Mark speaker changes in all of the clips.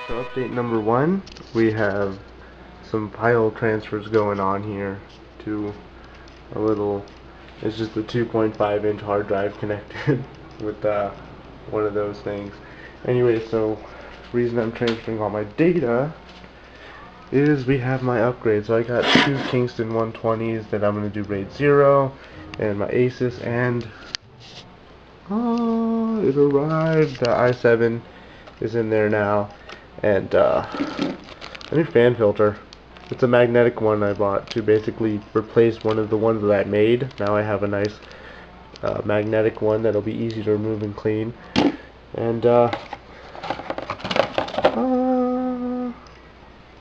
Speaker 1: So update number one, we have some file transfers going on here to a little, it's just a 2.5 inch hard drive connected with one of those things. Anyway, so reason I'm transferring all my data is we have my upgrades. So I got two Kingston 120s that I'm going to do RAID 0 and my Asus, and it arrived. The i7 is in there now, and a new fan filter. It's a magnetic one I bought to basically replace one of the ones that I made. Now I have a nice magnetic one that'll be easy to remove and clean. And oh,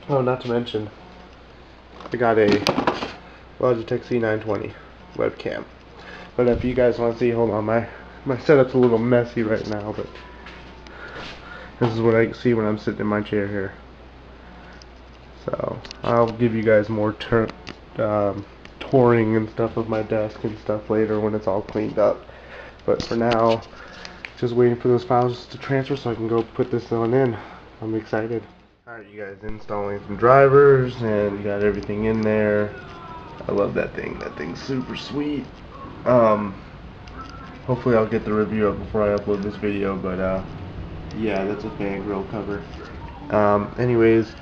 Speaker 1: not to mention, I got a Logitech C920 webcam. But if you guys want to see, hold on, my setup's a little messy right now, but this is what I see when I'm sitting in my chair here. So I'll give you guys more touring and stuff of my desk and stuff later when it's all cleaned up. But for now, just waiting for those files to transfer so I can go put this one in. I'm excited. Alright, you guys, installing some drivers and got everything in there. I love that thing. That thing's super sweet. Hopefully I'll get the review up before I upload this video, but yeah, that's a fangirl cover. Anyways,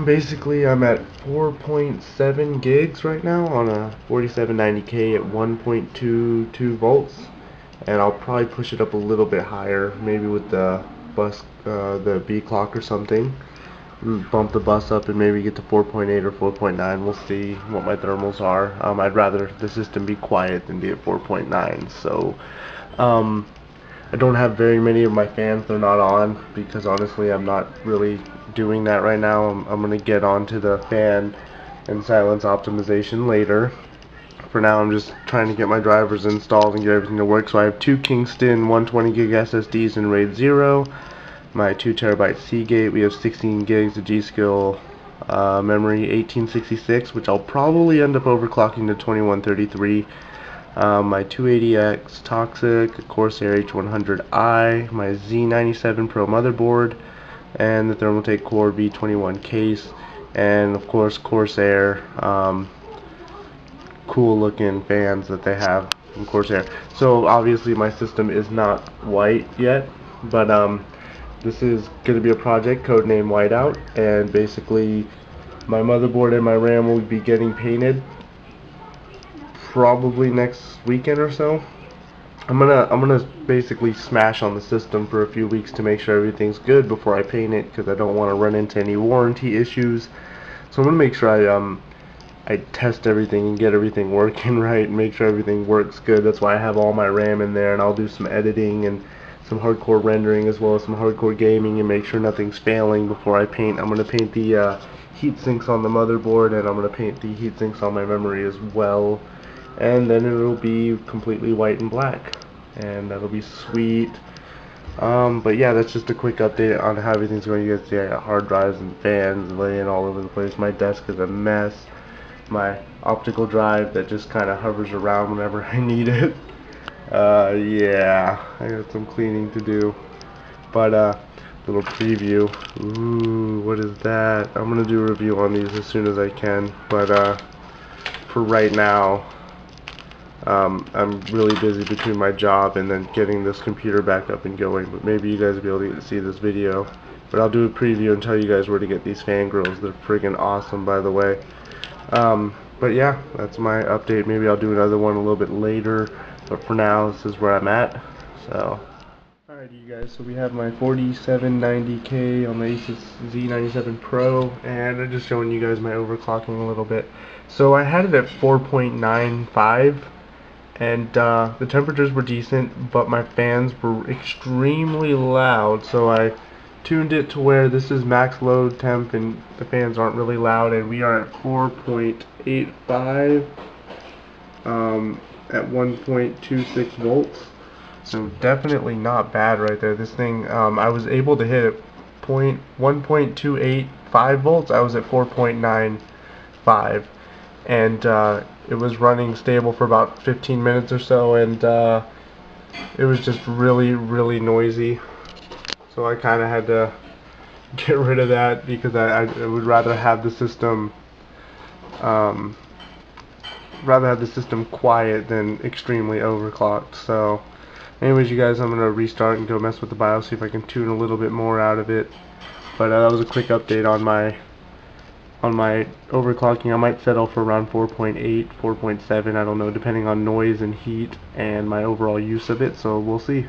Speaker 1: basically I'm at 4.7 gigs right now on a 4790K at 1.22 volts, and I'll probably push it up a little bit higher, maybe with the bus, the B clock or something. Bump the bus up and maybe get to 4.8 or 4.9. We'll see what my thermals are. I'd rather the system be quiet than be at 4.9. So I don't have very many of my fans. They're not on because honestly I'm not really doing that right now. I'm going to get onto the fan and silence optimization later. For now I'm just trying to get my drivers installed and get everything to work. So I have two Kingston 120 gig SSDs in RAID 0. My 2TB Seagate. We have 16 gigs of G-Skill memory, 1866, which I'll probably end up overclocking to 2133. My 280X Toxic, Corsair H100i, my Z97 Pro motherboard, and the Thermaltake Core V21 case, and of course Corsair cool looking fans that they have from Corsair. So obviously my system is not white yet, but this is going to be a project codenamed Whiteout, and basically my motherboard and my RAM will be getting painted probably next weekend or so. I'm gonna basically smash on the system for a few weeks to make sure everything's good before I paint it, because I don't want to run into any warranty issues. So I'm gonna make sure I test everything and get everything working right and make sure everything works good. That's why I have all my RAM in there, and I'll do some editing and some hardcore rendering as well as some hardcore gaming and make sure nothing's failing before I paint. I'm going to paint the heat sinks on the motherboard, and I'm going to paint the heat sinks on my memory as well, and then it'll be completely white and black, and that'll be sweet. But yeah, that's just a quick update on how everything's going. You guys see I got hard drives and fans laying all over the place. My desk is a mess. My optical drive that just kind of hovers around whenever I need it. Yeah, I got some cleaning to do, but little preview. Ooh, what is that? I'm gonna do a review on these as soon as I can, but for right now I'm really busy between my job and then getting this computer back up and going. But maybe you guys will be able to get to see this video, but I'll do a preview and tell you guys where to get these fangirls. They're friggin' awesome, by the way. But yeah, that's my update. Maybe I'll do another one a little bit later, but for now this is where I'm at. So alright you guys, so we have my 4790K on the Asus Z97 Pro, and I'm just showing you guys my overclocking a little bit. So I had it at 4.95, and the temperatures were decent, but my fans were extremely loud, so I tuned it to where this is max load temp and the fans aren't really loud, and we are at 4.85 at 1.26 volts, so definitely not bad right there. This thing, I was able to hit 1.285 volts. I was at 4.95, and it was running stable for about 15 minutes or so, and it was just really noisy. So I kind of had to get rid of that because I would rather have the system um, quiet than extremely overclocked. So anyways, you guys, I'm gonna restart and go mess with the BIOS, see if I can tune a little bit more out of it. But that was a quick update on my overclocking. I might settle for around 4.8, 4.7, I don't know, depending on noise and heat and my overall use of it. So we'll see.